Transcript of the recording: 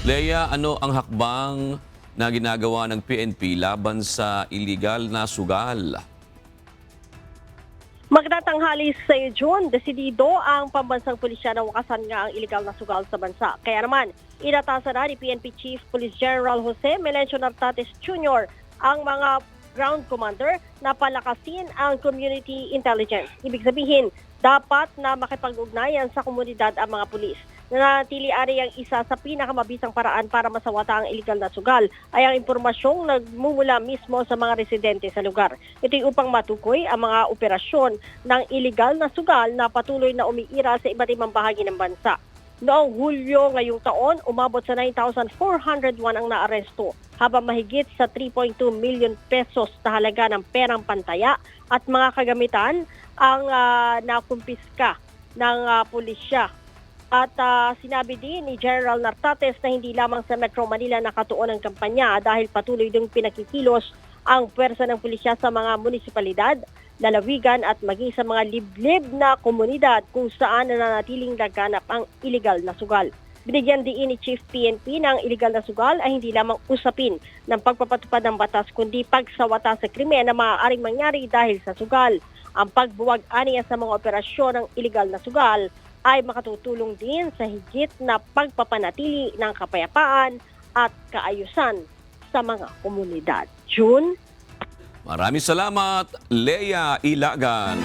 Leia, ano ang hakbang na ginagawa ng PNP laban sa iligal na sugal? Magtatanghali sa June, desidido ang pambansang pulisya na wakasan nga ang iligal na sugal sa bansa. Kaya naman, inatasan na ni PNP Chief Police General Jose Melencio Nartates Jr. ang mga ground commander na palakasin ang community intelligence. Ibig sabihin, dapat na makipag-ugnayan sa komunidad ang mga pulis. Nanatili ari ang isa sa pinakamabisang paraan para masawata ang iligal na sugal ay ang impormasyong nagmumula mismo sa mga residente sa lugar. Ito'y upang matukoy ang mga operasyon ng iligal na sugal na patuloy na umiira sa iba't ibang bahagi ng bansa. Noong Hulyo ngayong taon, umabot sa 9,401 ang naaresto, habang mahigit sa 3.2 million pesos na halaga ng perang pantaya at mga kagamitan ang nakumpiska ng pulisya. At sinabi din ni General Nartates na hindi lamang sa Metro Manila nakatuon ang kampanya dahil patuloy ding pinakikilos ang puwersa ng pulisya sa mga munisipalidad, lalawigan at maging sa mga liblib na komunidad kung saan nananatiling laganap ang iligal na sugal. Binigyan din ni Chief PNP ng iligal na sugal ay hindi lamang usapin ng pagpapatupad ng batas kundi pagsawata sa krimen na maaaring mangyari dahil sa sugal. Ang pagbuwag aniya sa mga operasyon ng iligal na sugal ay makatutulong din sa higit na pagpapanatili ng kapayapaan at kaayusan sa mga komunidad. June? Maraming salamat, Leia Ilagan.